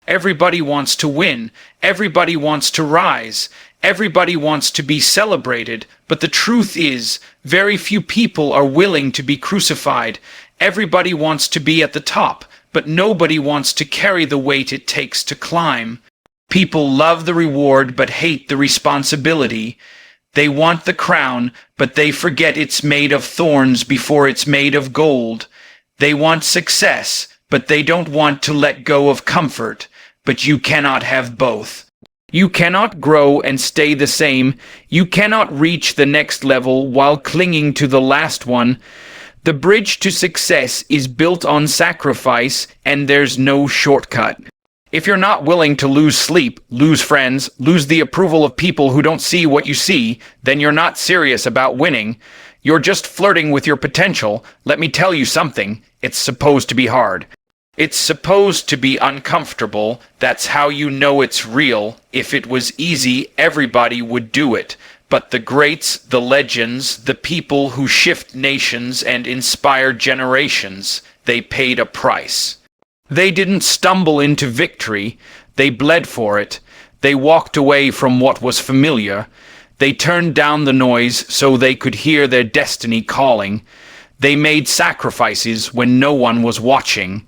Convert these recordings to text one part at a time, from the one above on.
Everybody wants to win. Everybody wants to rise. Everybody wants to be celebrated. But the truth is, very few people are willing to be crucified. Everybody wants to be at the top, but nobody wants to carry the weight it takes to climb. People love the reward but hate the responsibility. They want the crown, but they forget it's made of thorns before it's made of gold. They want success, but they don't want to let go of comfort. But you cannot have both. You cannot grow and stay the same. You cannot reach the next level while clinging to the last one. The bridge to success is built on sacrifice, and there's no shortcut. If you're not willing to lose sleep, lose friends, lose the approval of people who don't see what you see, then you're not serious about winning. You're just flirting with your potential. Let me tell you something. It's supposed to be hard. It's supposed to be uncomfortable. That's how you know it's real. If it was easy, everybody would do it. But the greats, the legends, the people who shift nations and inspire generations, they paid a price. They didn't stumble into victory. They bled for it. They walked away from what was familiar. They turned down the noise so they could hear their destiny calling. They made sacrifices when no one was watching.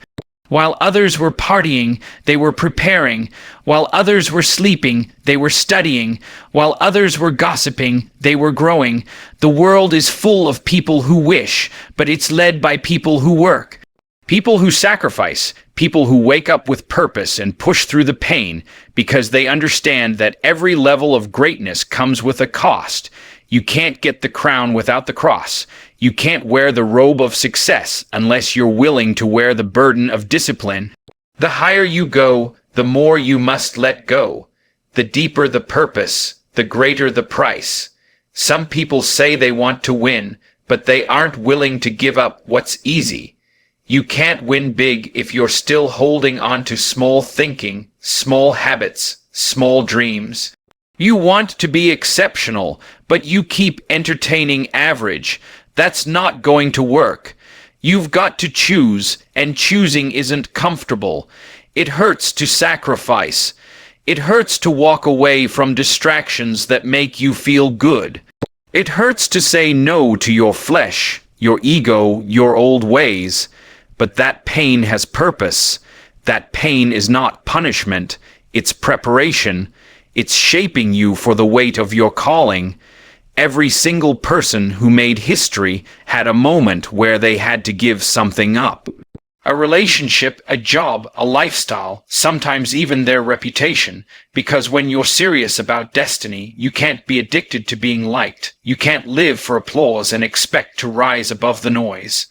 While others were partying, they were preparing. While others were sleeping, they were studying. While others were gossiping, they were growing. The world is full of people who wish, but it's led by people who work. People who sacrifice, people who wake up with purpose and push through the pain, because they understand that every level of greatness comes with a cost. You can't get the crown without the cross. You can't wear the robe of success unless you're willing to wear the burden of discipline. The higher you go, the more you must let go. The deeper the purpose, the greater the price. Some people say they want to win, but they aren't willing to give up what's easy. You can't win big if you're still holding on to small thinking, small habits, small dreams. You want to be exceptional, but you keep entertaining average. That's not going to work. You've got to choose, and choosing isn't comfortable. It hurts to sacrifice. It hurts to walk away from distractions that make you feel good. It hurts to say no to your flesh, your ego, your old ways. But that pain has purpose. That pain is not punishment. It's preparation. It's shaping you for the weight of your calling. Every single person who made history had a moment where they had to give something up. A relationship, a job, a lifestyle, sometimes even their reputation. Because when you're serious about destiny, you can't be addicted to being liked. You can't live for applause and expect to rise above the noise.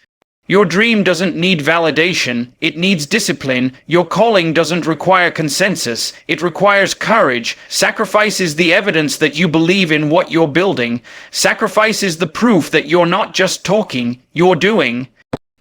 Your dream doesn't need validation, it needs discipline. Your calling doesn't require consensus, it requires courage. Sacrifice is the evidence that you believe in what you're building. Sacrifice is the proof that you're not just talking, you're doing.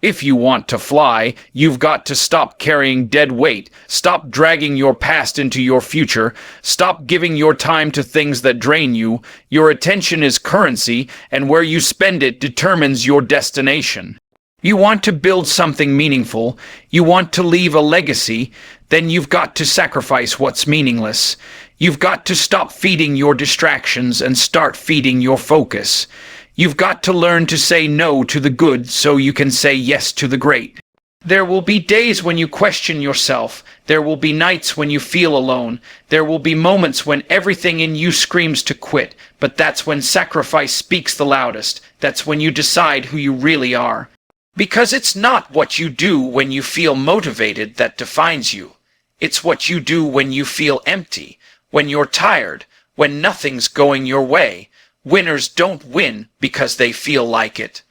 If you want to fly, you've got to stop carrying dead weight. Stop dragging your past into your future. Stop giving your time to things that drain you. Your attention is currency, and where you spend it determines your destination. You want to build something meaningful, you want to leave a legacy, then you've got to sacrifice what's meaningless. You've got to stop feeding your distractions and start feeding your focus. You've got to learn to say no to the good so you can say yes to the great. There will be days when you question yourself. There will be nights when you feel alone. There will be moments when everything in you screams to quit. But that's when sacrifice speaks the loudest. That's when you decide who you really are. Because it's not what you do when you feel motivated that defines you. It's what you do when you feel empty, when you're tired, when nothing's going your way. Winners don't win because they feel like it.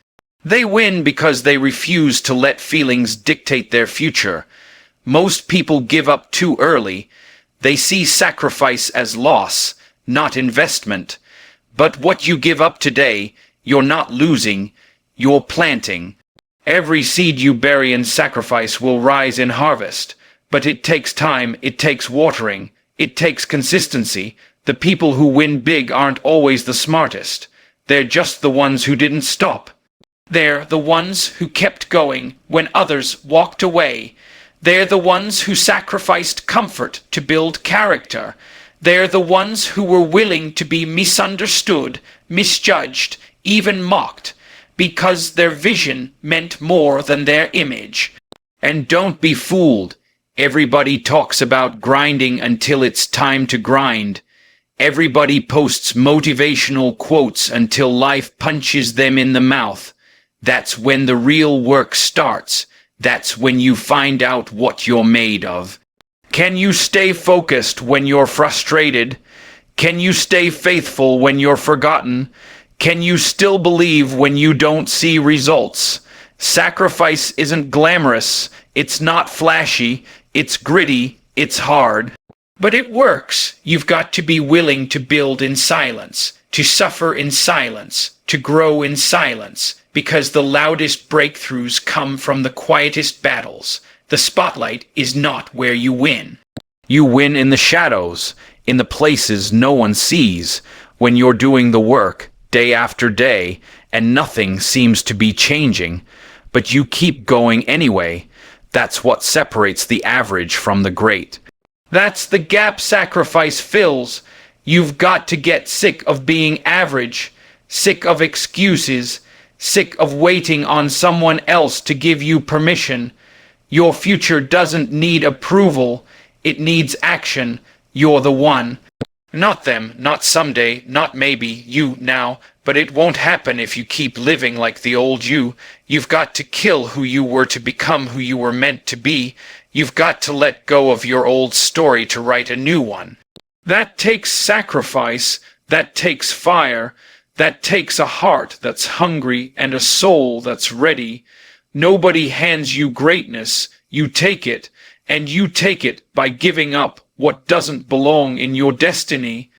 They win because they refuse to let feelings dictate their future. Most people give up too early. They see sacrifice as loss, not investment. But what you give up today, you're not losing, you're planting. Every seed you bury in sacrifice will rise in harvest. But it takes time, it takes watering, it takes consistency. The people who win big aren't always the smartest. They're just the ones who didn't stop. They're the ones who kept going when others walked away. They're the ones who sacrificed comfort to build character. They're the ones who were willing to be misunderstood, misjudged, even mocked, because their vision meant more than their image. And don't be fooled. Everybody talks about grinding until it's time to grind. Everybody posts motivational quotes until life punches them in the mouth. That's when the real work starts. That's when you find out what you're made of. Can you stay focused when you're frustrated? Can you stay faithful when you're forgotten? Can you still believe when you don't see results? Sacrifice isn't glamorous. It's not flashy. It's gritty. It's hard. But it works. You've got to be willing to build in silence, to suffer in silence, to grow in silence, because the loudest breakthroughs come from the quietest battles. The spotlight is not where you win. You win in the shadows, in the places no one sees, when you're doing the work day after day and nothing seems to be changing, but you keep going anyway. That's what separates the average from the great. That's the gap sacrifice fills. You've got to get sick of being average, sick of excuses, sick of waiting on someone else to give you permission. Your future doesn't need approval. It needs action. You're the one. Not them, not someday, not maybe, you now. But it won't happen if you keep living like the old you. You've got to kill who you were to become who you were meant to be. You've got to let go of your old story to write a new one. That takes sacrifice. That takes fire. That takes a heart that's hungry and a soul that's ready. Nobody hands you greatness. You take it, and you take it by giving up what doesn't belong in your destiny.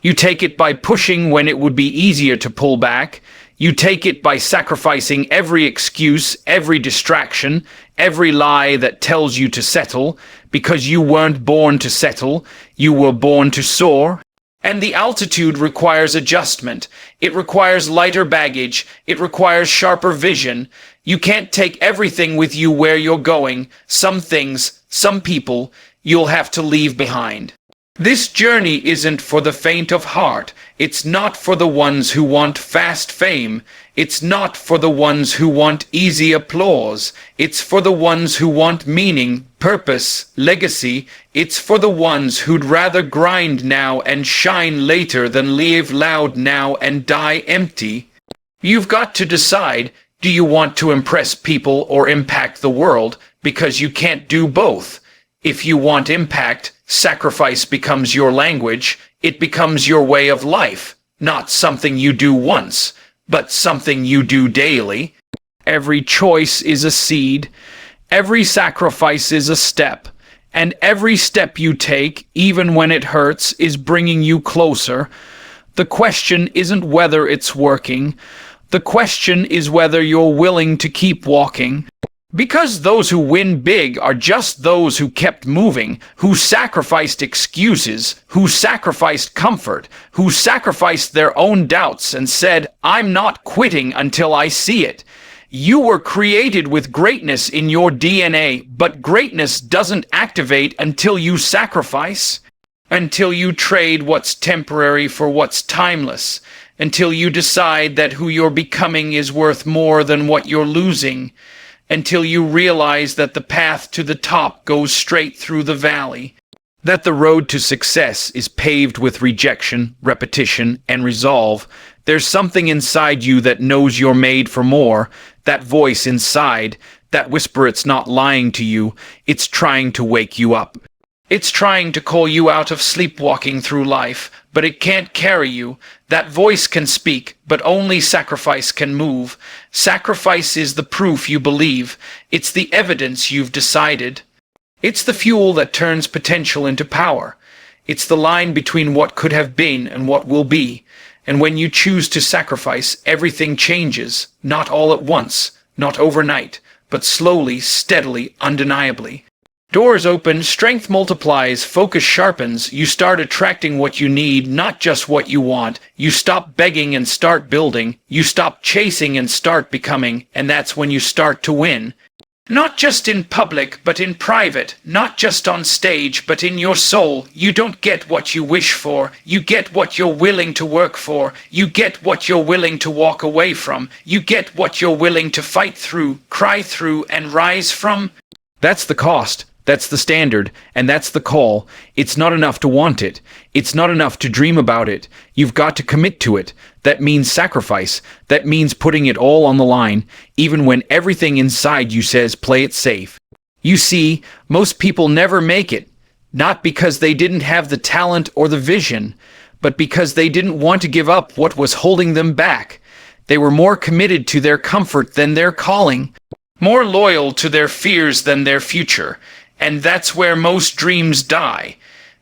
You take it by pushing when it would be easier to pull back. You take it by sacrificing every excuse, every distraction, every lie that tells you to settle, because you weren't born to settle, you were born to soar. And the altitude requires adjustment. It requires lighter baggage. It requires sharper vision. You can't take everything with you where you're going. Some things, some people, you'll have to leave behind. This journey isn't for the faint of heart. It's not for the ones who want fast fame. It's not for the ones who want easy applause. It's for the ones who want meaning, purpose, legacy. It's for the ones who'd rather grind now and shine later than live loud now and die empty. You've got to decide, do you want to impress people or impact the world? Because you can't do both. If you want impact, sacrifice becomes your language. It becomes your way of life, not something you do once, but something you do daily. Every choice is a seed. Every sacrifice is a step. And every step you take, even when it hurts, is bringing you closer. The question isn't whether it's working. The question is whether you're willing to keep walking. Because those who win big are just those who kept moving, who sacrificed excuses, who sacrificed comfort, who sacrificed their own doubts and said, I'm not quitting until I see it. You were created with greatness in your DNA, but greatness doesn't activate until you sacrifice, until you trade what's temporary for what's timeless, until you decide that who you're becoming is worth more than what you're losing, until you realize that the path to the top goes straight through the valley, that the road to success is paved with rejection, repetition, and resolve. There's something inside you that knows you're made for more. That voice inside, that whisper, it's not lying to you. It's trying to wake you up. It's trying to call you out of sleepwalking through life, but it can't carry you. That voice can speak, but only sacrifice can move. Sacrifice is the proof you believe. It's the evidence you've decided. It's the fuel that turns potential into power. It's the line between what could have been and what will be. And when you choose to sacrifice, everything changes, not all at once, not overnight, but slowly, steadily, undeniably. Doors open, strength multiplies, focus sharpens, you start attracting what you need, not just what you want. You stop begging and start building. You stop chasing and start becoming, and that's when you start to win. Not just in public, but in private. Not just on stage, but in your soul. You don't get what you wish for. You get what you're willing to work for. You get what you're willing to walk away from. You get what you're willing to fight through, cry through, and rise from. That's the cost. That's the standard, and that's the call. It's not enough to want it. It's not enough to dream about it. You've got to commit to it. That means sacrifice. That means putting it all on the line, even when everything inside you says play it safe. You see, most people never make it, not because they didn't have the talent or the vision, but because they didn't want to give up what was holding them back. They were more committed to their comfort than their calling, more loyal to their fears than their future. And that's where most dreams die.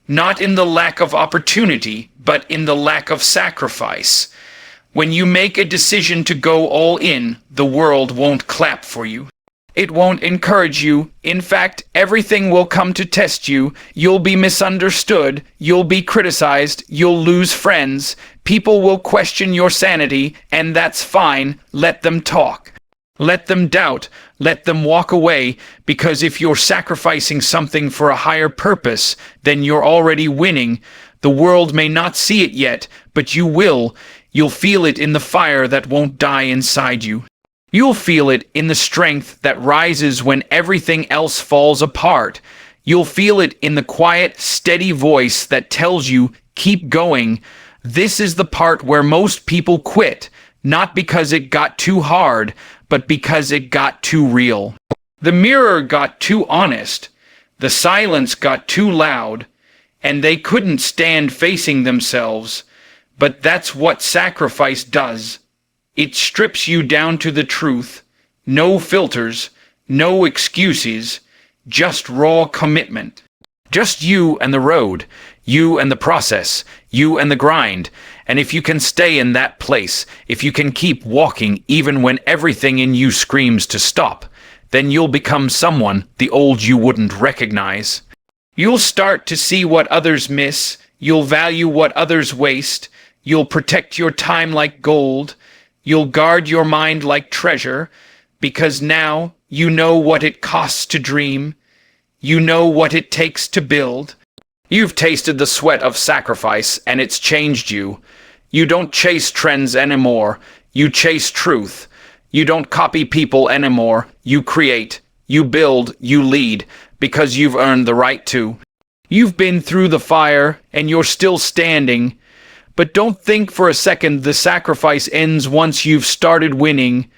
Not in the lack of opportunity, but in the lack of sacrifice. When you make a decision to go all in, the world won't clap for you. It won't encourage you. In fact, everything will come to test you. You'll be misunderstood. You'll be criticized. You'll lose friends. People will question your sanity, and that's fine. Let them talk. Let them doubt. Let them walk away, because if you're sacrificing something for a higher purpose, then you're already winning. The world may not see it yet, but you will. You'll feel it in the fire that won't die inside you. You'll feel it in the strength that rises when everything else falls apart. You'll feel it in the quiet, steady voice that tells you, keep going. This is the part where most people quit, not because it got too hard, but because it got too real. The mirror got too honest, the silence got too loud, and they couldn't stand facing themselves. But that's what sacrifice does. It strips you down to the truth. No filters, no excuses, just raw commitment. Just you and the road, you and the process, you and the grind. And if you can stay in that place, if you can keep walking even when everything in you screams to stop, then you'll become someone the old you wouldn't recognize. You'll start to see what others miss. You'll value what others waste. You'll protect your time like gold. You'll guard your mind like treasure, because now you know what it costs to dream. You know what it takes to build. You've tasted the sweat of sacrifice, and it's changed you. You don't chase trends anymore. You chase truth. You don't copy people anymore. You create. You build. You lead, because you've earned the right to. You've been through the fire, and you're still standing. But don't think for a second the sacrifice ends once you've started winning.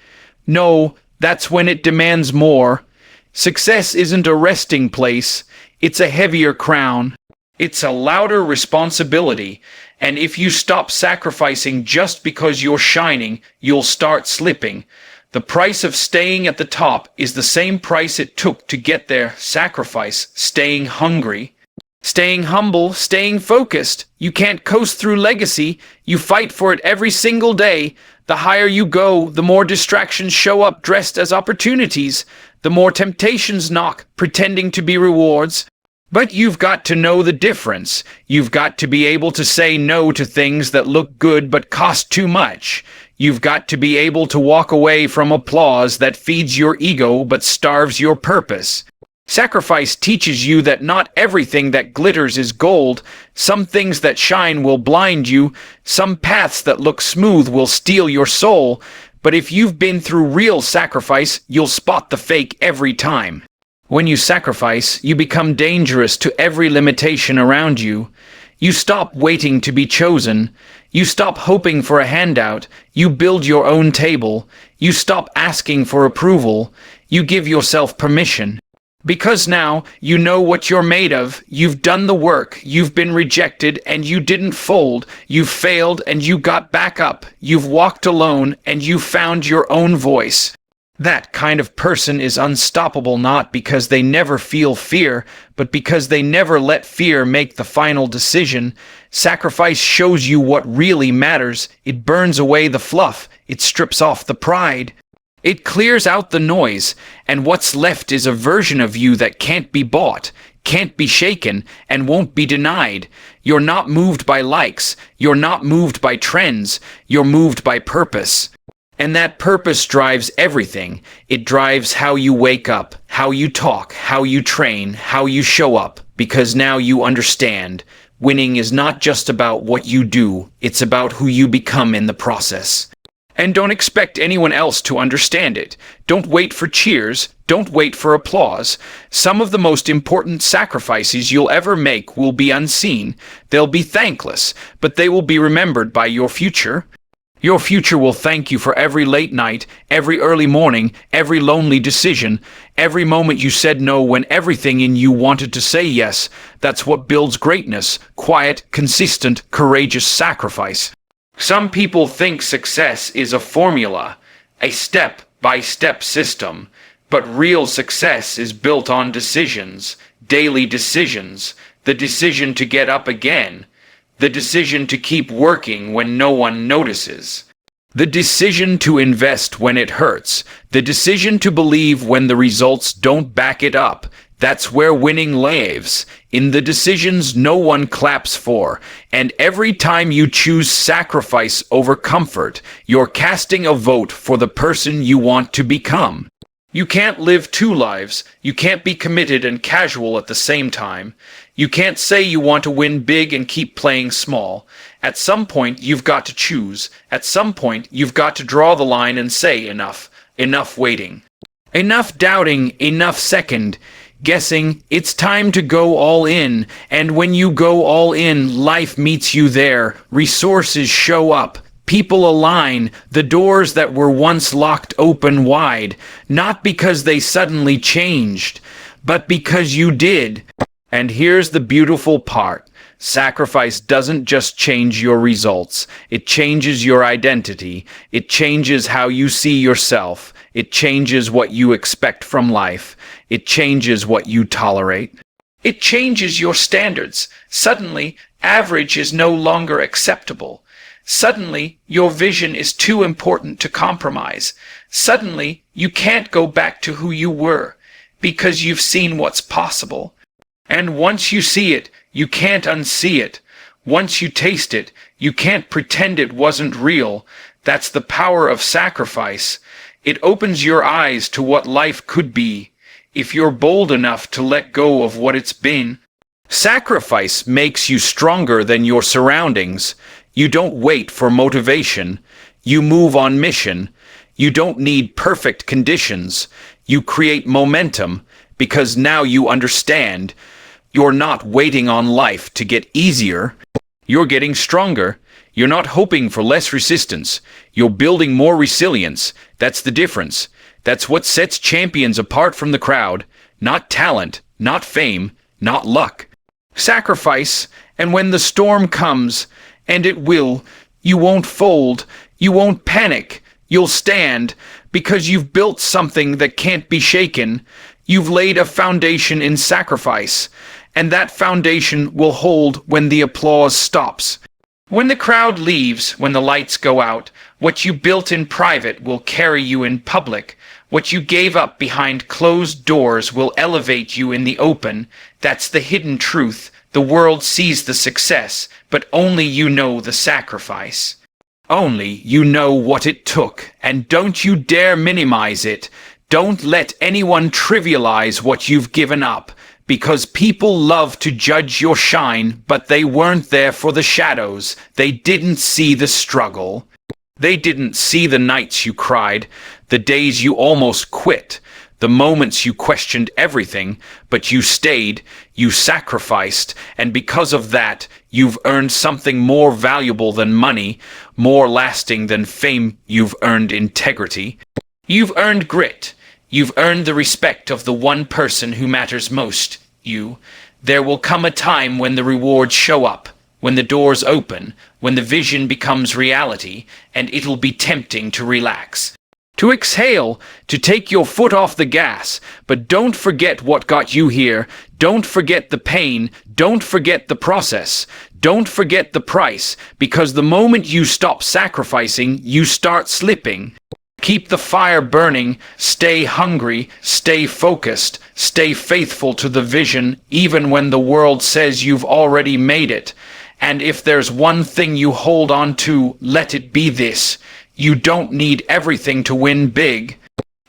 No, that's when it demands more. Success isn't a resting place. It's a heavier crown. It's a louder responsibility. And if you stop sacrificing just because you're shining, you'll start slipping. The price of staying at the top is the same price it took to get there. Sacrifice, staying hungry. Staying humble, staying focused. You can't coast through legacy. You fight for it every single day. The higher you go, the more distractions show up dressed as opportunities. The more temptations knock, pretending to be rewards. But you've got to know the difference. You've got to be able to say no to things that look good but cost too much. You've got to be able to walk away from applause that feeds your ego but starves your purpose. Sacrifice teaches you that not everything that glitters is gold. Some things that shine will blind you. Some paths that look smooth will steal your soul. But if you've been through real sacrifice, you'll spot the fake every time. When you sacrifice, you become dangerous to every limitation around you. You stop waiting to be chosen. You stop hoping for a handout. You build your own table. You stop asking for approval. You give yourself permission. Because now you know what you're made of. You've done the work. You've been rejected and you didn't fold. You've failed and you got back up. You've walked alone and you found your own voice. That kind of person is unstoppable, not because they never feel fear, but because they never let fear make the final decision. Sacrifice shows you what really matters. It burns away the fluff. It strips off the pride. It clears out the noise, and what's left is a version of you that can't be bought, can't be shaken, and won't be denied. You're not moved by likes. You're not moved by trends. You're moved by purpose. And that purpose drives everything. It drives how you wake up, how you talk, how you train, how you show up, because now you understand. Winning is not just about what you do, it's about who you become in the process. And don't expect anyone else to understand it. Don't wait for cheers. Don't wait for applause. Some of the most important sacrifices you'll ever make will be unseen. They'll be thankless, but they will be remembered by your future. Your future will thank you for every late night, every early morning, every lonely decision, every moment you said no when everything in you wanted to say yes. That's what builds greatness: quiet, consistent, courageous sacrifice. Some people think success is a formula, a step-by-step system, but real success is built on decisions, daily decisions, the decision to get up again, the decision to keep working when no one notices, the decision to invest when it hurts, the decision to believe when the results don't back it up. That's where winning lives, in the decisions no one claps for. And every time you choose sacrifice over comfort, you're casting a vote for the person you want to become. You can't live two lives. You can't be committed and casual at the same time. You can't say you want to win big and keep playing small. At some point, you've got to choose. At some point, you've got to draw the line and say enough. Enough waiting. Enough doubting. Enough second guessing. It's time to go all in. And when you go all in, life meets you there. Resources show up. People align. The doors that were once locked open wide. Not because they suddenly changed, but because you did. And here's the beautiful part. Sacrifice doesn't just change your results. It changes your identity. It changes how you see yourself. It changes what you expect from life. It changes what you tolerate. It changes your standards. Suddenly, average is no longer acceptable. Suddenly, your vision is too important to compromise. Suddenly, you can't go back to who you were, because you've seen what's possible. And once you see it, you can't unsee it. Once you taste it, you can't pretend it wasn't real. That's the power of sacrifice. It opens your eyes to what life could be, if you're bold enough to let go of what it's been. Sacrifice makes you stronger than your surroundings. You don't wait for motivation. You move on mission. You don't need perfect conditions. You create momentum, because now you understand. You're not waiting on life to get easier. You're getting stronger. You're not hoping for less resistance. You're building more resilience. That's the difference. That's what sets champions apart from the crowd. Not talent, not fame, not luck. Sacrifice, and when the storm comes, and it will, you won't fold, you won't panic, you'll stand, because you've built something that can't be shaken. You've laid a foundation in sacrifice, and that foundation will hold when the applause stops. When the crowd leaves, when the lights go out, what you built in private will carry you in public. What you gave up behind closed doors will elevate you in the open. That's the hidden truth. The world sees the success, but only you know the sacrifice. Only you know what it took, and don't you dare minimize it. Don't let anyone trivialize what you've given up, because people love to judge your shine, but they weren't there for the shadows. They didn't see the struggle. They didn't see the nights you cried, the days you almost quit, the moments you questioned everything, but you stayed, you sacrificed, and because of that, you've earned something more valuable than money, more lasting than fame. You've earned integrity. You've earned grit. You've earned the respect of the one person who matters most, you. There will come a time when the rewards show up, when the doors open, when the vision becomes reality, and it'll be tempting to relax. To exhale, to take your foot off the gas, but don't forget what got you here. Don't forget the pain. Don't forget the process. Don't forget the price, because the moment you stop sacrificing, you start slipping. Keep the fire burning, stay hungry, stay focused, stay faithful to the vision, even when the world says you've already made it. And if there's one thing you hold on to, let it be this. You don't need everything to win big.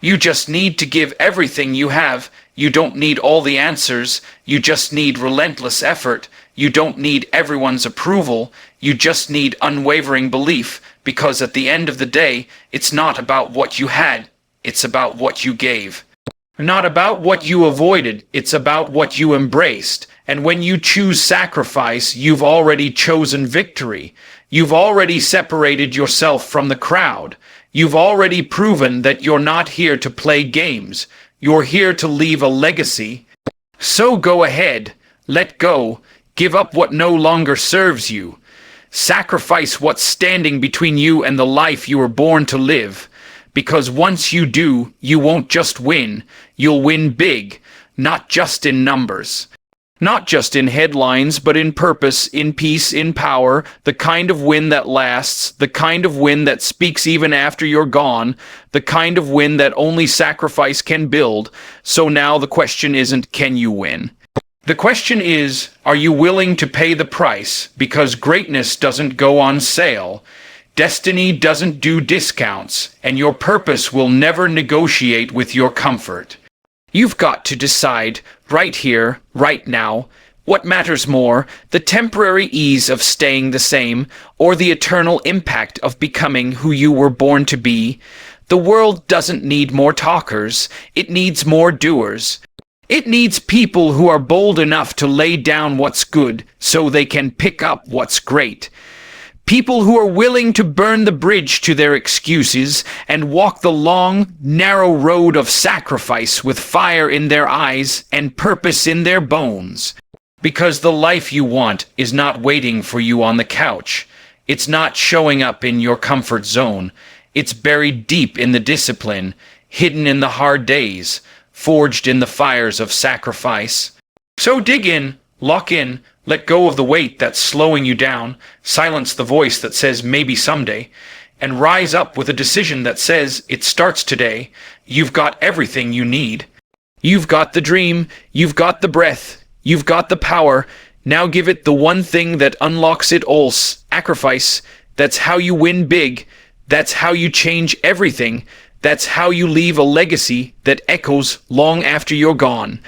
You just need to give everything you have. You don't need all the answers. You just need relentless effort. You don't need everyone's approval. You just need unwavering belief, because at the end of the day, it's not about what you had. It's about what you gave. Not about what you avoided. It's about what you embraced. And when you choose sacrifice, you've already chosen victory. You've already separated yourself from the crowd. You've already proven that you're not here to play games. You're here to leave a legacy. So go ahead, let go, give up what no longer serves you. Sacrifice what's standing between you and the life you were born to live. Because once you do, you won't just win, you'll win big, not just in numbers. Not just in headlines, but in purpose, in peace, in power, the kind of win that lasts, the kind of win that speaks even after you're gone, the kind of win that only sacrifice can build. So now the question isn't, can you win? The question is, are you willing to pay the price? Because greatness doesn't go on sale. Destiny doesn't do discounts, and your purpose will never negotiate with your comfort. You've got to decide, right here, right now, what matters more, the temporary ease of staying the same, or the eternal impact of becoming who you were born to be. The world doesn't need more talkers, it needs more doers. It needs people who are bold enough to lay down what's good so they can pick up what's great. People who are willing to burn the bridge to their excuses and walk the long, narrow road of sacrifice with fire in their eyes and purpose in their bones. Because the life you want is not waiting for you on the couch. It's not showing up in your comfort zone. It's buried deep in the discipline, hidden in the hard days, forged in the fires of sacrifice. So dig in, lock in, let go of the weight that's slowing you down, silence the voice that says maybe someday, and rise up with a decision that says it starts today. You've got everything you need. You've got the dream, you've got the breath, you've got the power. Now give it the one thing that unlocks it all, sacrifice. That's how you win big. That's how you change everything. That's how you leave a legacy that echoes long after you're gone.